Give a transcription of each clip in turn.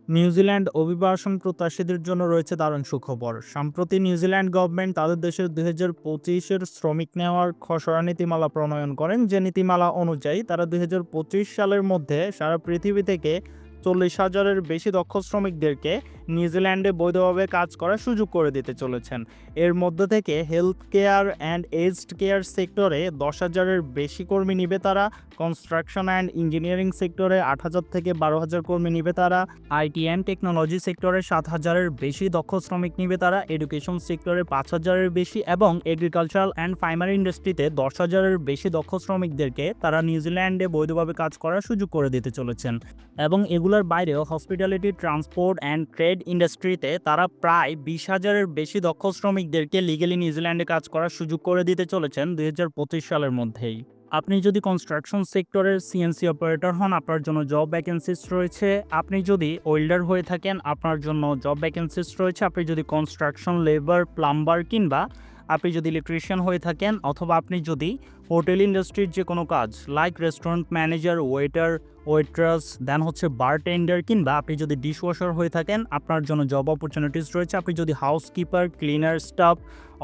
New Zealand অভিবাসন প্রত্যাশীদের জন্য রয়েছে দারুণ সুখবর। সম্প্রতি নিউজিল্যান্ড গভর্নমেন্ট তাদের দেশের ২০২৫-এর শ্রমিক নেওয়ার খসড়া নীতিমালা প্রণয়ন করেন, যে নীতিমালা অনুযায়ী তারা ২০২৫ সালের মধ্যে সারা পৃথিবী থেকে ৪০,০০০-এর বেশি দক্ষ শ্রমিকদেরকে নিউজিল্যান্ডে বৈধভাবে কাজ করার সুযোগ করে দিতে চলেছেন। এর মধ্যে থেকে health care and aged care সেক্টরে ১০,০০০-এর বেশি কর্মী নিবে তারা, কনস্ট্রাকশন অ্যান্ড ইঞ্জিনিয়ারিং সেক্টরে ৮,০০০ থেকে ১২,০০০ কর্মী নিবে তারা, আইটি অ্যান্ড টেকনোলজি সেক্টরে ৭,০০০-এর বেশি দক্ষ শ্রমিক নিবে তারা, এডুকেশন সেক্টরে ৫,০০০-এর বেশি এবং এগ্রিকালচারাল অ্যান্ড ফার্মার ইন্ডাস্ট্রিতে ১০,০০০-এর বেশি দক্ষ শ্রমিকদেরকে তারা নিউজিল্যান্ডে বৈধভাবে কাজ করার সুযোগ করে দিতে চলেছেন। এবং এগুলোর বাইরেও হসপিটালিটি, ট্রান্সপোর্ট অ্যান্ড ট্রেড ইন্ডাস্ট্রিতে তারা প্রায় ২০,০০০-এর বেশি দক্ষ শ্রমিকদেরকে লিগ্যালি নিউজিল্যান্ডে কাজ করার সুযোগ করে দিতে চলেছেন ২০২৫ সালের মধ্যেই। আপনি যদি কনস্ট্রাকশন সেক্টরের সিএনসি অপারেটর হন, আপনার জন্য জব ভ্যাকেন্সিস রয়েছে। আপনি যদি ওয়েল্ডার হয়ে থাকেন, আপনার জন্য জব ভ্যাকেন্সিস রয়েছে। আপনি যদি কনস্ট্রাকশন লেবার, প্লাম্বার কিংবা আপনি যদি ইলেকট্রিশিয়ান হয়ে থাকেন, অথবা আপনি যদি হোটেল ইন্ডাস্ট্রির যে কোনো কাজ like restaurant manager, waiter, waitress, then হচ্ছে বারটেন্ডার, কিংবা আপনি যদি ডিশওয়াশার হয়ে থাকেন, আপনার জন্য জব অপরচুনিটিস রয়েছে। আপনি যদি হাউসকিপার, ক্লিনার স্টাফ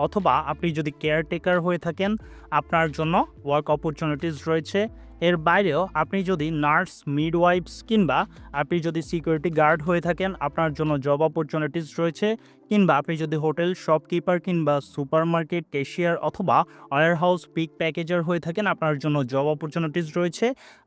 অথবা আপনি যদি কেয়ারটেকার হয়ে থাকেন, আপনার জন্য ওয়ার্ক অপরচুনিটিস রয়েছে। এর বাইরেও আপনি যদি নার্স, মিডওয়াইফস কিংবা আপনি যদি সিকিউরিটি গার্ড হয়ে থাকেন, আপনার জন্য জব অপরচুনিটিস রয়েছে। কিংবা আপনি যদি হোটেল শপকিপার কিংবা সুপারমার্কেট ক্যাশিয়ার অথবা ওয়্যারহাউস পিক প্যাকেজার হয়ে থাকেন, আপনার জন্য জব অপরচুনিটিস রয়েছে।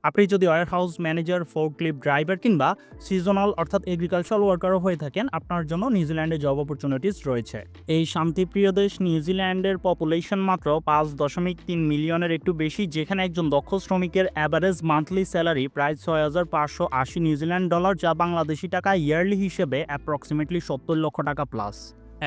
আপনি যদি ওয়্যারহাউস ম্যানেজার, ফোর্কলিফট ড্রাইভার কিংবা সিজনাল অর্থাৎ এগ্রিকালচারাল ওয়ার্কারও হয়ে থাকেন, আপনার জন্য নিউজিল্যান্ডে জব অপরচুনিটিস রয়েছে। এই শান্তিপ্রিয় দেশ নিউজিল্যান্ডের পপুলেশন মাত্র ৫.৩ মিলিয়নের একটু বেশি, যেখানে একজন দক্ষ শ্রমিকের অ্যাভারেজ মান্থলি স্যালারি প্রায় ৬,৫৮০ নিউজিল্যান্ড ডলার, যা বাংলাদেশি টাকা ইয়ারলি হিসেবে অ্যাপ্রক্সিমেটলি ৭০ লক্ষ টাকা প্লাস।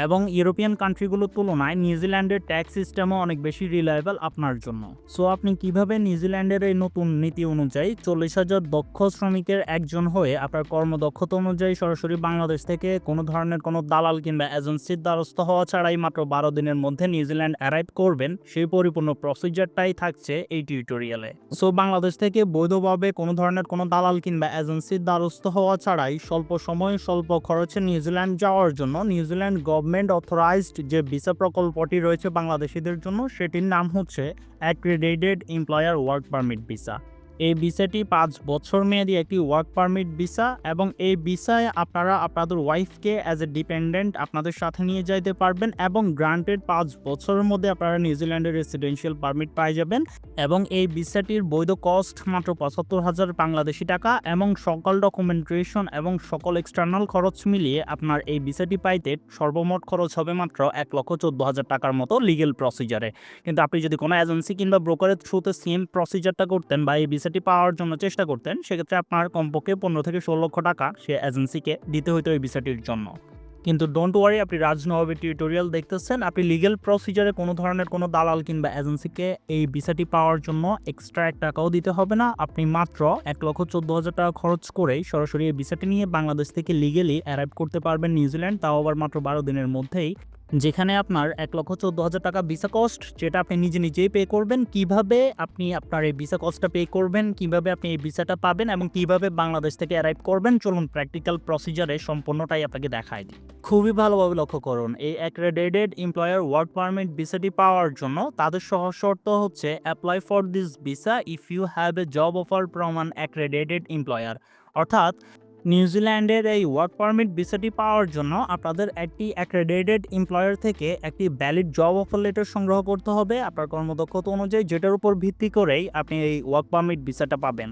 এবং ইউরোপিয়ান কান্ট্রিগুলোর তুলনায় নিউজিল্যান্ডের ট্যাক্স সিস্টেমও অনেক বেশি রিলায়েবল আপনার জন্য। সো আপনি কিভাবে নিউজিল্যান্ডের এই নতুন নীতি অনুযায়ী ৪০,০০০ দক্ষ শ্রমিকের একজন হয়ে আপনার কর্মদক্ষতা অনুযায়ী সরাসরি বাংলাদেশ থেকে কোনো ধরনের কোনো দালাল কিংবা এজেন্সির দ্বারস্থ হওয়া ছাড়াই মাত্র ১২ দিনের মধ্যে নিউজিল্যান্ড অ্যারাইভ করবেন, সেই পরিপূর্ণ প্রসিজারটাই থাকছে এই টিউটোরিয়ালে। সো বাংলাদেশ থেকে বৈধভাবে কোনো ধরনের কোনো দালাল কিংবা এজেন্সির দ্বারস্থ হওয়া ছাড়াই স্বল্প সময় স্বল্প খরচে নিউজিল্যান্ড যাওয়ার জন্য নিউজিল্যান্ড গভর্নমেন্ট অথরাইজড যে ভিসা প্রকল্পটি রয়েছে বাংলাদেশিদের জন্য, সেটির নাম হচ্ছে accredited employer work permit visa. এই ভিসাটি ৫ বছর মেয়াদী একটি ওয়ার্ক পারমিট ভিসা, এবং এই ভিসায় আপনারা আপনাদের ওয়াইফকে অ্যাজ এ ডিপেন্ডেন্ট আপনাদের সাথে নিয়ে যাইতে পারবেন, এবং গ্রান্টেড ৫ বছরের মধ্যে আপনারা নিউজিল্যান্ডের রেসিডেন্সিয়াল পারমিট পাই যাবেন। এবং এই ভিসাটির বৈধ কস্ট মাত্র ৭৫,০০০ বাংলাদেশি টাকা, এবং সকল ডকুমেন্টেশন এবং সকল এক্সটার্নাল খরচ মিলিয়ে আপনার এই ভিসাটি পাইতে সর্বমোট খরচ হবে মাত্র ১,১৪,০০০ টাকার মতো লিগেল প্রসিজারে। কিন্তু আপনি যদি কোনো এজেন্সি কিংবা ব্রোকারের থ্রুতে সেম প্রসিজারটা করতেন বা এই ভিসাটি পাওয়ার জন্য চেষ্টা করতেন, সেক্ষেত্রে আপনার কমপক্ষে ১৫ থেকে ১৬ লক্ষ টাকা সে এজেন্সিকে দিতে হতো এই ভিসাটির জন্য। কিন্তু ডোন্ট ওয়ারি, আপনি রাজনবাবী টিউটোরিয়াল দেখতেছেন। আপনি লিগেল প্রসিজারে কোনো ধরনের কোনো দালাল কিংবা এজেন্সিকে এই ভিসাটি পাওয়ার জন্য এক্সট্রা ১ টাকাও দিতে হবে না। আপনি মাত্র ১,১৪,০০০ টাকা খরচ করেই সরাসরি এই ভিসাটি নিয়ে বাংলাদেশ থেকে লিগেলি অ্যারাইভ করতে পারবেন নিউজিল্যান্ড, তাও আবার মাত্র ১২ দিনের মধ্যেই, যেখানে আপনার ১,১৪,০০০ টাকা ভিসা কস্ট, যেটা আপনি নিজেই পে করবেন। কিভাবে আপনি আপনার এই ভিসা কস্টটা পে করবেন, কিভাবে আপনি এই ভিসাটা পাবেন এবং কিভাবে বাংলাদেশ থেকে অ্যারাইভ করবেন, চলুন প্র্যাকটিক্যাল প্রসিজারে সম্পূর্ণটাই আপনাকে দেখাই দিই। খুবই ভালোভাবে লক্ষ্য করুন, এই অ্যাক্রেডিটেড এমপ্লয়ার ওয়ার্ক পারমিট ভিসাটি পাওয়ার জন্য তাদের সহজ শর্ত হচ্ছে apply for this visa if you have a job offer from an accredited employer. অর্থাৎ নিউজিল্যান্ডের এই ওয়ার্ক পারমিট ভিসাটি পাওয়ার জন্য আপনাদের একটি অ্যাক্রেডিটেড এমপ্লয়ার থেকে একটি ভ্যালিড জব অফার লেটার সংগ্রহ করতে হবে আপনার কর্মদক্ষতা অনুযায়ী, যেটার উপর ভিত্তি করেই আপনি এই ওয়ার্ক পারমিট ভিসাটা পাবেন।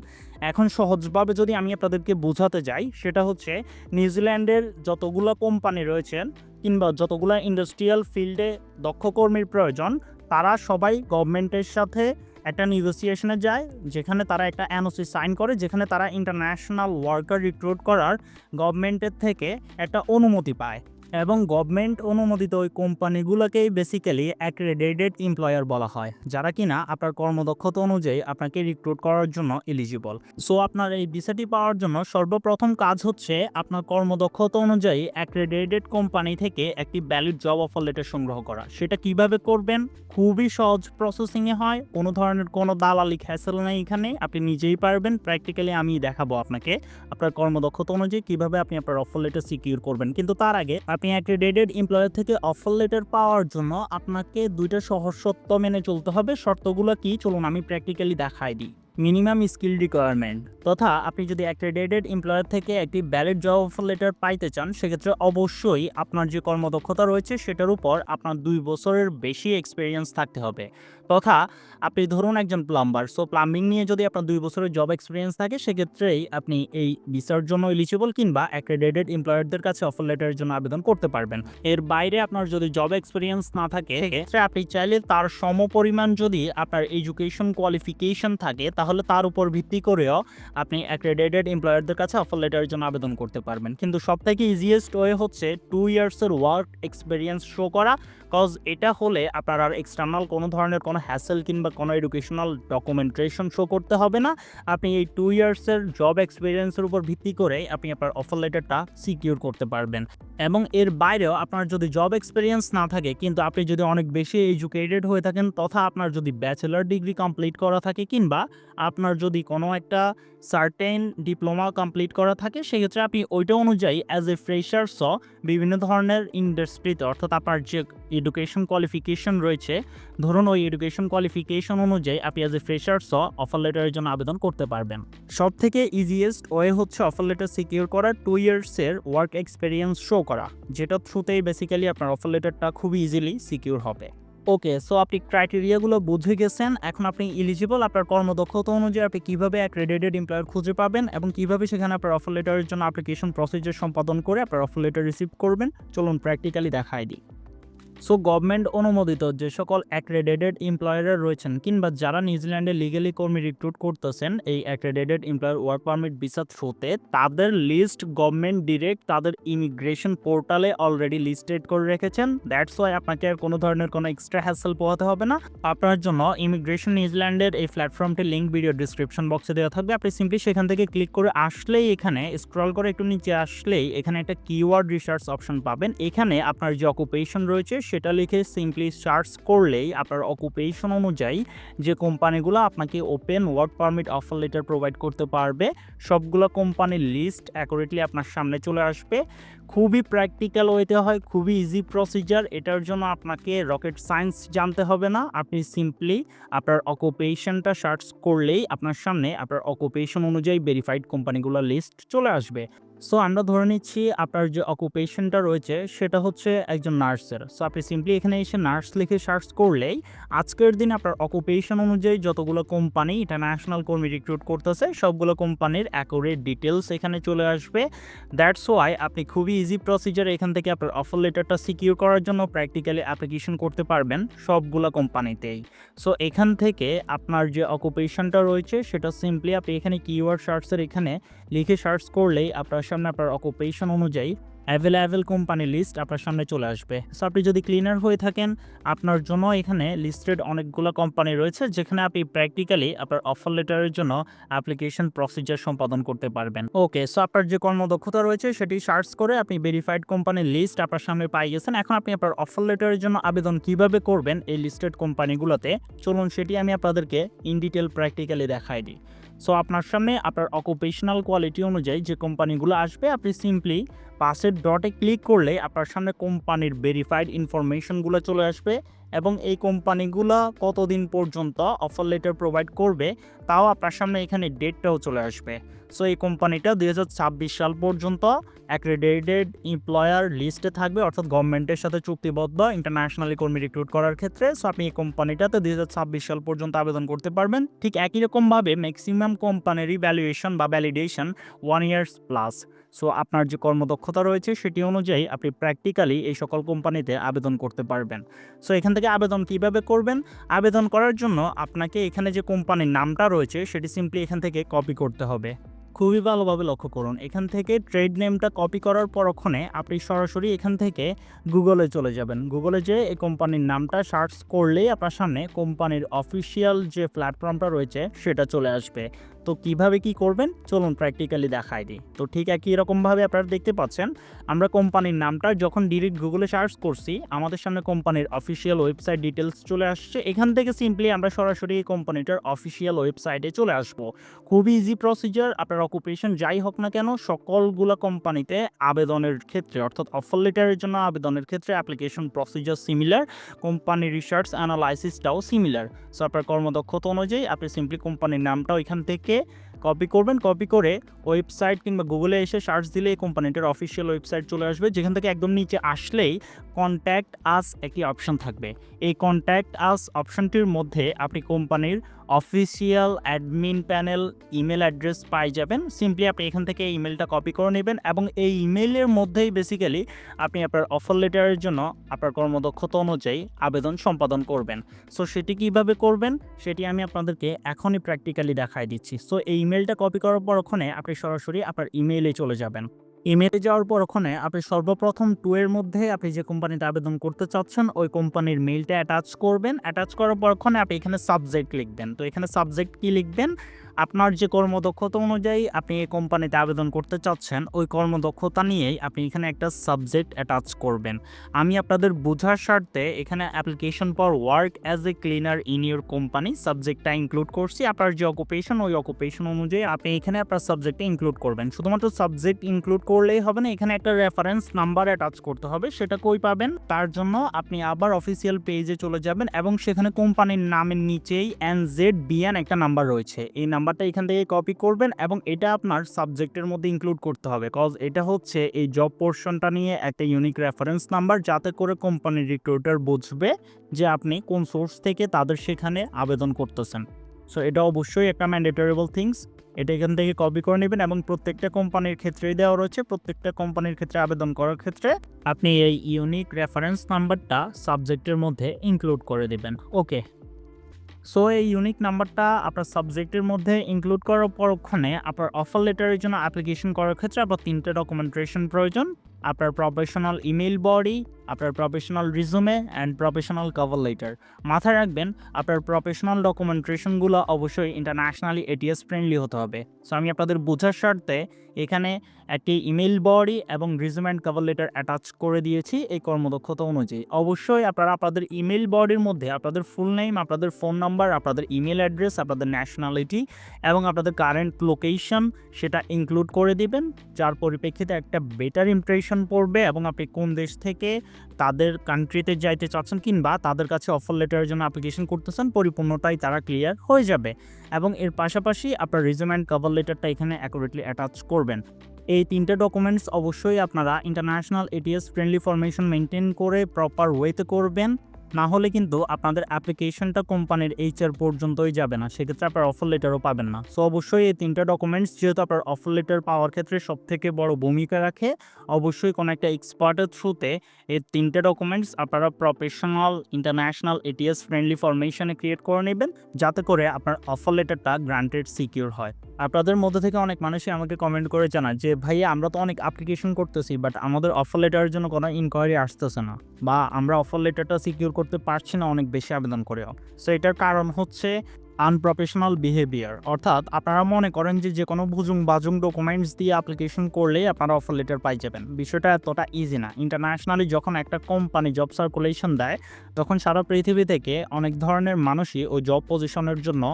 এখন সহজভাবে যদি আমি আপনাদেরকে বোঝাতে যাই, সেটা হচ্ছে নিউজিল্যান্ডের যতগুলো কোম্পানি রয়েছেন কিংবা যতগুলো ইন্ডাস্ট্রিয়াল ফিল্ডে দক্ষ কর্মীর প্রয়োজন, তারা সবাই গভর্নমেন্টের সাথে একটা নেগোসিয়েশনে যায়, যেখানে তারা একটা এনওসি সাইন করে, যেখানে তারা ইন্টারন্যাশনাল ওয়ার্কার রিক্রুট করার গভর্নমেন্টের থেকে একটা অনুমতি পায়। এবং গভর্নমেন্ট অনুমোদিত ওই কোম্পানিগুলোকেই বেসিক্যালি অ্যাক্রেডিটেড এমপ্লয়ার বলা হয়, যারা কিনা আপনার কর্মদক্ষতা অনুযায়ী আপনাকে রিক্রুট করার জন্য এলিজিবল। সো আপনার এই ভিসাটি পাওয়ার জন্য সর্বপ্রথম কাজ হচ্ছে আপনার কর্মদক্ষতা অনুযায়ী অ্যাক্রেডিটেড কোম্পানি থেকে একটি ভ্যালিড জব অফার লেটার সংগ্রহ করা। সেটা কিভাবে করবেন? খুবই সহজ প্রসেসিংয়ে হয়, কোনো ধরনের কোনো দালালি হ্যাসেল নেই এখানে, আপনি নিজেই পারবেন। প্র্যাকটিক্যালি আমি দেখাবো আপনাকে আপনার কর্মদক্ষতা অনুযায়ী কিভাবে আপনি আপনার অফার লেটার সিকিউর করবেন। কিন্তু তার আগে আপনি অ্যাক্রেডিটেড এমপ্লয়ার থেকে অফার লেটার পাওয়ার জন্য আপনাকে দুইটা সহজ শর্ত মেনে চলতে হবে। শর্তগুলো কি, চলুন আমি প্র্যাকটিক্যালি দেখাই দিই। মিনিমাম স্কিল রিকোয়ারমেন্ট, তথা আপনি যদি অ্যাক্রেডিটেড এমপ্লয়ার থেকে একটি ভ্যালিড জব অফার লেটার পাইতে চান, সেক্ষেত্রে অবশ্যই আপনার যে কর্মদক্ষতা রয়েছে সেটার উপর আপনার 2 বছরের বেশি এক্সপিরিয়েন্স থাকতে হবে। তথা আপনি ধরুন একজন প্লাম্বার, সো প্লাম্বিং নিয়ে যদি আপনার 2 বছরের জব এক্সপিরিয়েন্স থাকে, সেক্ষেত্রেই আপনি এই ভিসার জন্য এলিজিবল কিংবা অ্যাক্রেডিটেড এমপ্লয়ারদের কাছে অফার লেটারের জন্য আবেদন করতে পারবেন। এর বাইরে আপনার যদি জব এক্সপিরিয়েন্স না থাকে, সেক্ষেত্রে আপনি চাইলে তার সমপরিমাণ যদি আপনার এডুকেশন কোয়ালিফিকেশন থাকে, তাহলে তার উপর ভিত্তি করেও আপনি অ্যাক্রেডিটেড এমপ্লয়ারদের কাছে অফার লেটারের জন্য আবেদন করতে পারবেন। কিন্তু সবথেকে ইজিয়েস্ট ওয়ে হচ্ছে 2 ইয়ার্সের ওয়ার্ক এক্সপিরিয়েন্স শো করা, কজ এটা হলে আপনার আর এক্সটার্নাল কোনো ধরনের কোনো হ্যাসেল কিংবা কোনো এডুকেশনাল ডকুমেন্টেশন শো করতে হবে না। আপনি এই 2 ইয়ার্সের জব এক্সপিরিয়েন্সের উপর ভিত্তি করে আপনি আপনার অফার লেটারটা সিকিউর করতে পারবেন। এবং এর বাইরেও আপনার যদি জব এক্সপিরিয়েন্স না থাকে, কিন্তু আপনি যদি অনেক বেশি এডুকেটেড হয়ে থাকেন, তথা আপনার যদি ব্যাচেলর ডিগ্রি কমপ্লিট করা থাকে কিংবা আপনার যদি কোনো একটা সার্টেন ডিপ্লোমা কমপ্লিট করা থাকে, সেক্ষেত্রে আপনি ওইটা অনুযায়ী অ্যাজ এ ফ্রেশার্সও বিভিন্ন ধরনের ইন্ডাস্ট্রিতে, অর্থাৎ আপনার যে এডুকেশন কোয়ালিফিকেশন রয়েছে, ধরুন ওই এডুকেশন কোয়ালিফিকেশন অনুযায়ী আপনি অ্যাজ এ ফ্রেশার্সও অফার লেটারের জন্য আবেদন করতে পারবেন। সব থেকে ইজিয়েস্ট ওয়ে হচ্ছে অফার লেটার সিকিউর করা 2 ইয়ার্সের ওয়ার্ক এক্সপিরিয়েন্স শো করা, যেটা থ্রুতেই বেসিক্যালি আপনার অফার লেটারটা খুবই ইজিলি সিকিউর হবে। ওকে, সো আপনি ক্রাইটেরিয়াগুলো বুঝে গেছেন। এখন আপনি এলিজিবল। আপনার কর্মদক্ষতা অনুযায়ী আপনি কীভাবে অ্যাক্রেডিটেড এমপ্লয়ার খুঁজে পাবেন এবং কীভাবে সেখানে আপনার অফার লেটারের জন্য অ্যাপ্লিকেশন প্রসিজার সম্পাদন করে আপনার অফার লেটার রিসিভ করবেন, চলুন প্র্যাকটিক্যালি দেখাই দিই। সো গভর্নমেন্ট অনুমোদিত যে সকল অ্যাক্রেডিটেড এমপ্লয়াররা রয়েছেন কিংবা যারা নিউজিল্যান্ডে লিগালি কর্মী রিক্রুট করতেছেন এই accredited employer work permit visa থ্রুতে, তাদের লিস্ট গভর্নমেন্ট ডিরেক্ট তাদের ইমিগ্রেশন পোর্টালে অলরেডি লিস্টেড করে রেখেছেন। দ্যাটস ওয়াই আপনাকে আর কোনো ধরনের কোনো এক্সট্রা হ্যাসেল পোহাতে হবে না। আপনার জন্য ইমিগ্রেশন নিউজিল্যান্ডের এই প্ল্যাটফর্মটির লিঙ্ক ভিডিও ডিসক্রিপশন বক্সে দেওয়া থাকবে। আপনি সিম্পলি সেখান থেকে ক্লিক করে আসলেই, এখানে স্ক্রল করে একটু নিচে আসলেই এখানে একটা কিওয়ার্ড রিসার্চ অপশন পাবেন। এখানে আপনার যে অকুপেশন রয়েছে সেটা লিখে সিম্পলি সার্চ করলেই আপনার অকুপেশন অনুযায়ী যে কোম্পানিগুলো আপনাকে open work permit offer letter provide করতে পারবে, সবগুলো কোম্পানির লিস্ট অ্যাকুরেটলি আপনার সামনে চলে আসবে। খুবই প্র্যাকটিক্যাল ওয়েতে হয়, খুবই ইজি প্রসিজার। এটার জন্য আপনাকে রকেট সায়েন্স জানতে হবে না। আপনি সিম্পলি আপনার অকুপেশনটা সার্চ করলেই আপনার সামনে আপনার অকুপেশন অনুযায়ী ভেরিফাইড কোম্পানিগুলোর লিস্ট চলে আসবে। সো আমরা ধরে নিচ্ছি আপনার যে অকুপেশনটা রয়েছে সেটা হচ্ছে একজন নার্সের। সো আপনি সিম্পলি এখানে এসে নার্স লিখে সার্চ করলেই আজকের দিন আপনার অকুপেশন অনুযায়ী যতগুলো কোম্পানি ইন্টারন্যাশনাল কর্মী রিক্রুট করতেছে সবগুলো কোম্পানির অ্যাকুরেট ডিটেলস এখানে চলে আসবে। দ্যাটস ওয়াই আপনি খুবই ইজি প্রসিজার এখান থেকে আপনার অফার লেটারটা সিকিউর করার জন্য প্র্যাকটিক্যালি অ্যাপ্লিকেশন করতে পারবেন সবগুলো কোম্পানিতেই। সো এখান থেকে আপনার যে অকুপেশনটা রয়েছে সেটা সিম্পলি আপনি এখানে কিওয়ার্ড সার্চের এখানে লিখে সার্চ করলেই আপনার সামনে আপনার অকুপেশন অনুযায়ী অ্যাভেলেবেল কোম্পানি লিস্ট আপনার সামনে চলে আসবে। সো আপনি যদি ক্লিনার হয়ে থাকেন, আপনার জন্য এখানে লিস্টেড অনেকগুলো কোম্পানি রয়েছে যেখানে আপনি প্র্যাকটিক্যালি আপনার অফার লেটারের জন্য অ্যাপ্লিকেশন প্রসিজার সম্পাদন করতে পারবেন। ওকে, সো আপনার যে কর্মদক্ষতা রয়েছে সেটি সার্চ করে আপনি ভেরিফাইড কোম্পানির লিস্ট আপনার সামনে পাই গেছেন। এখন আপনি আপনার অফার লেটারের জন্য আবেদন কিভাবে করবেন এই লিস্টেড কোম্পানিগুলোতে, চলুন সেটি আমি আপনাদেরকে ইন ডিটেল প্র্যাকটিক্যালি দেখাই দিই। সো আপনার সামনে আপনার অকুপেশনাল কোয়ালিটি অনুযায়ী যে কোম্পানিগুলো আসবে, আপনি সিম্পলি পাশের ডটে ক্লিক করলে আপনার সামনে কোম্পানির ভেরিফাইড ইনফরমেশনগুলো চলে আসবে এবং এই কোম্পানিগুলো কতদিন পর্যন্ত অফার লেটার প্রোভাইড করবে তাও আপনার সামনে এখানে ডেটটাও চলে আসবে। সো এই কোম্পানিটা 2026 সাল পর্যন্ত অ্যাক্রেডিটেড এমপ্লয়ার লিস্টে থাকবে, অর্থাৎ গভর্নমেন্টের সাথে চুক্তিবদ্ধ ইন্টারন্যাশনালি কর্মী রিক্রুট করার ক্ষেত্রে। সো আপনি এই কোম্পানিটাতে 2026 সাল পর্যন্ত আবেদন করতে পারবেন। ঠিক একই রকমভাবে ম্যাক্সিমাম কোম্পানির ভ্যালুয়েশন বা ভ্যালিডেশন 1 ইয়ার্স প্লাস। সো আপনার যে কর্মদক্ষতা রয়েছে সেটি অনুযায়ী আপনি প্র্যাকটিক্যালি এই সকল কোম্পানিতে আবেদন করতে পারবেন। সো এখান থেকে আবেদন কিভাবে করবেন, আবেদন করার জন্য আপনাকে এখানে যে কোম্পানির নামটা রয়েছে সেটি সিম্পলি এখান থেকে কপি করতে হবে। খুবই ভালোভাবে লক্ষ্য করুন। এখান থেকে ট্রেড নেমটা কপি করার পরক্ষণে আপনি সরাসরি এখান থেকে গুগলে চলে যাবেন। গুগলে যেয়ে এই কোম্পানির নামটা সার্চ করলেই আপনার সামনে কোম্পানির অফিসিয়াল যে প্ল্যাটফর্মটা রয়েছে সেটা চলে আসবে। তো কিভাবে কি করবেন চলুন প্র্যাকটিক্যালি দেখাই দিই। তো ঠিক একই রকমভাবে আপনারা দেখতে পাচ্ছেন আমরা কোম্পানির নামটা যখন ডিরেক্ট গুগলে সার্চ করছি আমাদের সামনে কোম্পানির অফিসিয়াল ওয়েবসাইট ডিটেলস চলে আসছে। এখান থেকে সিম্পলি আমরা সরাসরি এই কোম্পানিটার অফিসিয়াল ওয়েবসাইটে চলে আসবো। খুবই ইজি প্রসিজার। আপনার অকুপেশন যাই হোক না কেন সকলগুলা কোম্পানিতে আবেদনের ক্ষেত্রে অর্থাৎ অফার লেটারের জন্য আবেদনের ক্ষেত্রে অ্যাপ্লিকেশন প্রসিজার সিমিলার, কোম্পানির রিসার্চ অ্যানালাইসিসটাও সিমিলার। সো আপনার কর্মদক্ষতা অনুযায়ী আপনি সিম্পলি কোম্পানির নামটাও এখান থেকে কপি করবেন। কপি করে ওয়েবসাইট কিংবা গুগলে এসে সার্চ দিলে এই কোম্পানিটার অফিসিয়াল ওয়েবসাইট চলে আসবে, যেখান থেকে একদম নিচে আসলেই কন্ট্যাক্ট আস একটি অপশন থাকবে। এই কন্ট্যাক্ট আস অপশনটির মধ্যে আপনি কোম্পানির official admin panel email address পাই যাবেন। সিম্পলি আপনি এখান থেকে ইমেলটা কপি করে নেবেন এবং এই ইমেইলের মধ্যেই বেসিক্যালি আপনি আপনার অফার লেটারের জন্য আপনার কর্মদক্ষতা অনুযায়ী আবেদন সম্পাদন করবেন। সো সেটি কিভাবে করবেন সেটি আমি আপনাদেরকে এখনই প্র্যাকটিক্যালি দেখাই দিচ্ছি। সো এই ইমেলটা কপি করার পর ওখানে আপনি সরাসরি আপনার ইমেইলে চলে যাবেন। ইমেইলে যাওয়ার পর ওখানে আপনি সর্বপ্রথম টু এর মধ্যে আপনি যে কোম্পানিতে আবেদন করতে চাচ্ছেন ওই কোম্পানির মেইলটা অ্যাটাচ করবেন। অ্যাটাচ করার পর ওখানে আপনি এখানে সাবজেক্ট লিখবেন। তো এখানে সাবজেক্ট কি লিখবেন? আপনার যে কর্মদক্ষতা অনুযায়ী আপনি এই কোম্পানিতে আবেদন করতে চাচ্ছেন ওই কর্মদক্ষতা নিয়েই আপনি এখানে একটা সাবজেক্ট অ্যাটাচ করবেন। আমি আপনাদের বোঝার স্বার্থে এখানে application for work as a cleaner in your company সাবজেক্টটা ইনক্লুড করছি। আপনার যে অকুপেশন ওই অকুপেশন অনুযায়ী আপনি এখানে আপনার সাবজেক্টটা ইনক্লুড করবেন। শুধুমাত্র সাবজেক্ট ইনক্লুড করলেই হবে না, এখানে একটা রেফারেন্স নাম্বার অ্যাটাচ করতে হবে। সেটা কই পাবেন? তার জন্য আপনি আবার অফিসিয়াল পেজে চলে যাবেন এবং সেখানে কোম্পানির নামের নিচেই NZBN একটা নাম্বার রয়েছে। এই নাম্বারটা এখান থেকে কপি করবেন এবং এটা আপনার সাবজেক্টের মধ্যে ইনক্লুড করতে হবে, কজ এটা হচ্ছে এই জব পোর্শনটা নিয়ে একটা ইউনিক রেফারেন্স নাম্বার, যাতে করে কোম্পানির রিক্রুটার বুঝবে যে আপনি কোন সোর্স থেকে তাদের সেখানে আবেদন করতেছেন। সো এটা অবশ্যই একটা ম্যান্ডেটরিবল থিংস। এটা এখান থেকে কপি করে নেবেন এবং প্রত্যেকটা কোম্পানির ক্ষেত্রেই দেওয়া রয়েছে। প্রত্যেকটা কোম্পানির ক্ষেত্রে আবেদন করার ক্ষেত্রে আপনি এই ইউনিক রেফারেন্স নাম্বারটা সাবজেক্টের মধ্যে ইনক্লুড করে দেবেন। ওকে, সো এই ইউনিক নাম্বারটা আপনার সাবজেক্টের মধ্যে ইনক্লুড করার পর ওখানে আপনার অফার লেটারের জন্য অ্যাপ্লিকেশন করার ক্ষেত্রে আপনার 3টে ডকুমেন্টেশন প্রয়োজন। আপনার প্রফেশনাল ইমেইল বডি, আপনার professional রিজুমে and professional cover letter. মাথায় রাখবেন আপনার প্রফেশনাল ডকুমেন্টেশনগুলো অবশ্যই ইন্টারন্যাশনালি ATS ফ্রেন্ডলি হতে হবে। সো আমি আপনাদের বোঝার স্বার্থে এখানে একটি ইমেইল বডি এবং রিজুমে অ্যান্ড কভার লেটার অ্যাটাচ করে দিয়েছি এই কর্মদক্ষতা অনুযায়ী। অবশ্যই আপনারা আপনাদের ইমেইল বডির মধ্যে আপনাদের ফুল নেম, আপনাদের ফোন নাম্বার, আপনাদের ইমেল অ্যাড্রেস, আপনাদের ন্যাশনালিটি এবং আপনাদের কারেন্ট লোকেশন সেটা ইনক্লুড করে দিবেন, যার পরিপ্রেক্ষিতে একটা বেটার ইমপ্রেশন পড়বে এবং আপনি কোন দেশ থেকে তাদের কান্ট্রিতে যাইতে চাচ্ছেন কিংবা তাদের কাছে অফার লেটারের জন্য অ্যাপ্লিকেশন করতেছেন পরিপূর্ণতাই তারা ক্লিয়ার হয়ে যাবে। এবং এর পাশাপাশি আপনার রিজুমে অ্যান্ড কভার লেটারটা এখানে অ্যাকুরেটলি অ্যাটাচ করবেন। এই 3টে ডকুমেন্টস অবশ্যই আপনারা international ATS friendly formation maintain করে প্রপার ওয়েতে করবেন, না হলে কিন্তু আপনাদের অ্যাপ্লিকেশনটা কোম্পানির HR পর্যন্তই যাবে না, সেক্ষেত্রে আপনার অফার লেটারও পাবেন না। সো অবশ্যই এই 3টে ডকুমেন্টস যেহেতু আপনার অফার লেটার পাওয়ার ক্ষেত্রে সবথেকে বড় ভূমিকা রাখে, অবশ্যই কোনো একটা এক্সপার্টের থ্রুতে এই 3টে ডকুমেন্টস আপনারা প্রফেশনাল ইন্টারন্যাশনাল ATS ফ্রেন্ডলি ফরমেশনে ক্রিয়েট করে নেবেন, যাতে করে আপনার অফার লেটারটা গ্রান্টেড সিকিউর হয়। আপনাদের মধ্যে থেকে অনেক মানুষই আমাকে কমেন্ট করে জানায় যে ভাইয়া আমরা তো অনেক অ্যাপ্লিকেশন করতেছি বাট আমাদের অফার লেটারের জন্য কোনো ইনকোয়ারি আসতেছে না, বা আমরা অফার লেটারটা সিকিউর করতে পারছি না অনেক বেশি আবেদন করেও। সো এটার কারণ হচ্ছে আনপ্রফেশনাল বিহেভিয়ার। অর্থাৎ আপনারা মনে করেন যে কোনো ভুজুং বাজুং ডকুমেন্টস দিয়ে অ্যাপ্লিকেশন করলেই আপনারা অফার লেটার পাই যাবেন। বিষয়টা এতটা ইজি না। ইন্টারন্যাশনালি যখন একটা কোম্পানি জব সার্কুলেশন দেয় তখন সারা পৃথিবী থেকে অনেক ধরনের মানুষই ওই জব পজিশনের জন্য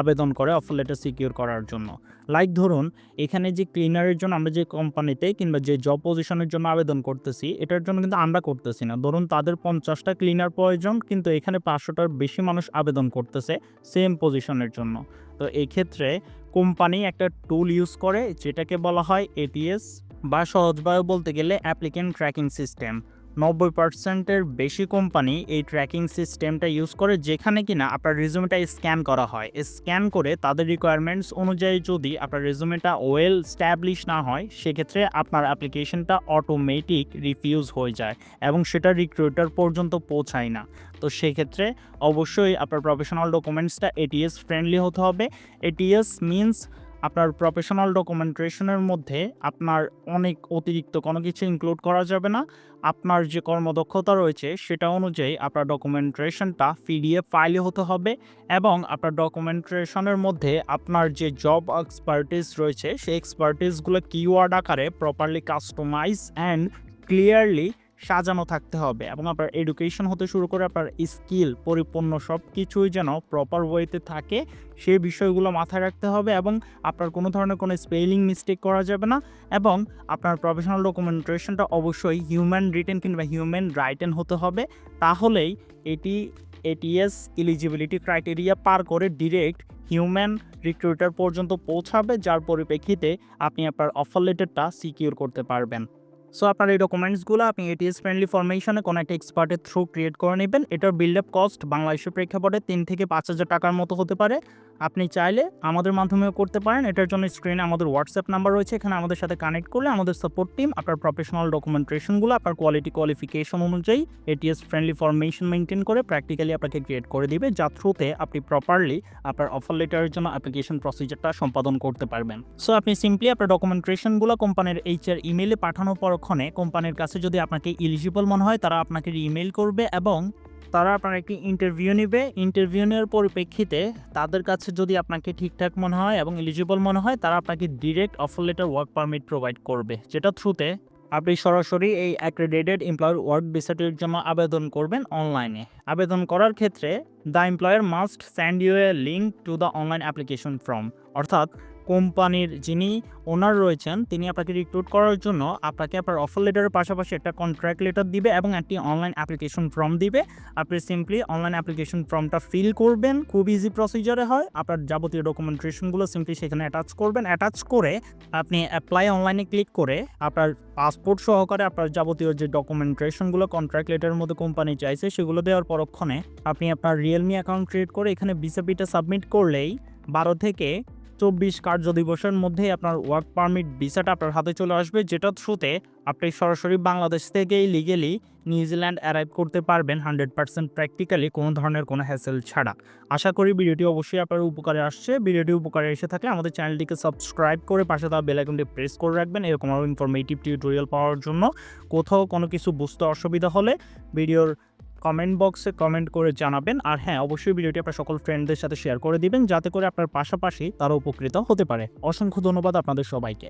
আবেদন করে অফার লেটার সিকিউর করার জন্য। লাইক ধরুন এখানে যে ক্লিনারের জন্য আমরা যে কোম্পানিতে কিংবা যে জব পজিশনের জন্য আবেদন করতেছি এটার জন্য কিন্তু আমরা করতেছি না। ধরুন তাদের 50টা ক্লিনার প্রয়োজন, কিন্তু এখানে 500টার বেশি মানুষ আবেদন করতেছে সেম পজিশনের জন্য। তো এই ক্ষেত্রে কোম্পানি একটা টুল ইউজ করে যেটাকে বলা হয় ATS, বা সহজভাবে বলতে গেলে অ্যাপ্লিকেন্ট ট্র্যাকিং সিস্টেম। 90%-এর বেশি কোম্পানি এই ট্র্যাকিং সিস্টেমটা ইউজ করে, যেখানে কিনা আপনার রেজুমেটা স্ক্যান করা হয়। স্ক্যান করে তাদের রিকোয়ারমেন্টস অনুযায়ী যদি আপনার রেজুমেটা ওয়েল স্ট্যাবলিশ না হয় সেক্ষেত্রে আপনার অ্যাপ্লিকেশনটা অটোমেটিক রিফিউজ হয়ে যায় এবং সেটা রিক্রুটার পর্যন্ত পৌঁছায় না। তো সেক্ষেত্রে অবশ্যই আপনার প্রফেশনাল ডকুমেন্টসটা ATS ফ্রেন্ডলি হতে হবে। ATS মিনস আপনার প্রফেশনাল ডকুমেন্টেশনের মধ্যে আপনার অনেক অতিরিক্ত কোনো কিছু ইনক্লুড করা যাবে না। আপনার যে কর্মদক্ষতা রয়েছে সেটা অনুযায়ী আপনার ডকুমেন্টেশনটা পিডিএফ ফাইলে হতে হবে এবং আপনার ডকুমেন্টেশনের মধ্যে আপনার যে জব এক্সপার্টিস রয়েছে সেই এক্সপার্টিসগুলো কিওয়ার্ড আকারে প্রপারলি কাস্টমাইজ অ্যান্ড ক্লিয়ারলি সাজানো থাকতে হবে এবং আপনার এডুকেশন হতে শুরু করে আপনার স্কিল পরিপূর্ণ সব কিছুই যেন প্রপার ওয়েতে থাকে সেই বিষয়গুলো মাথায় রাখতে হবে এবং আপনার কোনো ধরনের কোনো স্পেলিং মিস্টেক করা যাবে না এবং আপনার প্রফেশনাল ডকুমেন্টেশনটা অবশ্যই হিউম্যান রিটেন কিংবা হিউম্যান রাইটেন হতে হবে। তাহলেই এটি এটিএস এলিজিবিলিটি ক্রাইটেরিয়া পার করে ডিরেক্ট হিউম্যান রিক্রুটার পর্যন্ত পৌঁছাবে, যার পরিপ্রেক্ষিতে আপনি আপনার অফার লেটারটা সিকিউর করতে পারবেন। সো আপনার এই ডকুমেন্টসগুলো আপনি এটিএস ফ্রেন্ডলি ফরমেশনে কোনো একটা এক্সপার্টের থ্রু ক্রিয়েট করে নেবেন। এটার বিল্ড আপ কস্ট বাংলাদেশের প্রেক্ষাপটে 3 থেকে 5,000 টাকার মতো হতে পারে। আপনি চাইলে আমাদের মাধ্যমেও করতে পারেন। এটার জন্য স্ক্রিনে আমাদের হোয়াটসঅ্যাপ নাম্বার রয়েছে, এখানে আমাদের সাথে কানেক্ট করলে আমাদের সাপোর্ট টিম আপনার প্রফেশনাল ডকুমেন্টেশনগুলো আপনার কোয়ালিফিকেশন অনুযায়ী এটিএস ফ্রেন্ডলি ফরমেশন মেনটেন করে প্র্যাকটিক্যালি আপনাকে ক্রিয়েট করে দিবে, যার থ্রুতে আপনি প্রপারলি আপনার অফার লেটারের জন্য অ্যাপ্লিকেশন প্রসিজারটা সম্পাদন করতে পারবেন। সো আপনি সিম্পলি আপনার ডকুমেন্টেশনগুলো কোম্পানির এইচআর ইমেইলে পাঠানোর পরক্ষণে কোম্পানির কাছে যদি আপনাকে এলিজিবল মনে হয় তারা আপনাকে ইমেইল করবে এবং তারা আপনার একটি ইন্টারভিউ নেবে। ইন্টারভিউ নেওয়ার পরিপ্রেক্ষিতে তাদের কাছে যদি আপনাকে ঠিকঠাক মনে হয় এবং এলিজিবল মনে হয় তারা আপনাকে direct offer letter work permit provide করবে, যেটা থ্রুতে আপনি সরাসরি এই অ্যাক্রেডিটেড এমপ্লয়ার ওয়ার্ক ভিসাটির জন্য আবেদন করবেন অনলাইনে। আবেদন করার ক্ষেত্রে the employer must send you a link to the online application form, অর্থাৎ কোম্পানির যিনি ওনার রয়েছেন তিনি আপনাকে রিক্রুট করার জন্য আপনাকে আপনার অফার লেটারের পাশাপাশি একটা কন্ট্রাক্ট লেটার দিবে এবং একটি অনলাইন অ্যাপ্লিকেশন ফর্ম দিবে। আপনি সিম্পলি অনলাইন অ্যাপ্লিকেশন ফর্মটা ফিল করবেন, খুব ইজি প্রসিজারে হয়। আপনার যাবতীয় ডকুমেন্টেশনগুলো সিম্পলি সেখানে অ্যাটাচ করবেন। অ্যাটাচ করে আপনি অ্যাপ্লাই অনলাইনে ক্লিক করে আপনার পাসপোর্ট সহকারে আপনার যাবতীয় যে ডকুমেন্টেশনগুলো কন্ট্রাক্ট লেটারের মধ্যে কোম্পানি চাইছে সেগুলো দেওয়ার পরক্ষণে আপনি আপনার রিয়েলমি অ্যাকাউন্ট ক্রিয়েট করে এখানে ভিসাপিটা সাবমিট করলেই 12 থেকে 24 কার্যদিবসের মধ্যেই আপনার ওয়ার্ক পারমিট ভিসাটা আপনার হাতে চলে আসবে, যেটা থ্রুতে আপনি সরাসরি বাংলাদেশ থেকেই লিগেলি নিউজিল্যান্ড অ্যারাইভ করতে পারবেন 100% প্র্যাকটিক্যালি কোনো ধরনের কোনো হ্যাসেল ছাড়া। আশা করি ভিডিওটি অবশ্যই আপনার উপকারে আসছে। ভিডিওটি উপকারে এসে থাকলে আমাদের চ্যানেলটিকে সাবস্ক্রাইব করে পাশে থাকা বেল আইকনটি প্রেস করে রাখবেন এরকম আরও ইনফরমেটিভ টিউটোরিয়াল পাওয়ার জন্য। কোথাও কোনো কিছু বুঝতে অসুবিধা হলে ভিডিওর কমেন্ট বক্সে কমেন্ট করে জানাবেন। আর হ্যাঁ, অবশ্যই ভিডিওটি আপনার সকল ফ্রেন্ডদের সাথে শেয়ার করে দিবেন যাতে করে আপনার পাশাপাশি তারা উপকৃত হতে পারে। অসংখ্য ধন্যবাদ আপনাদের সবাইকে।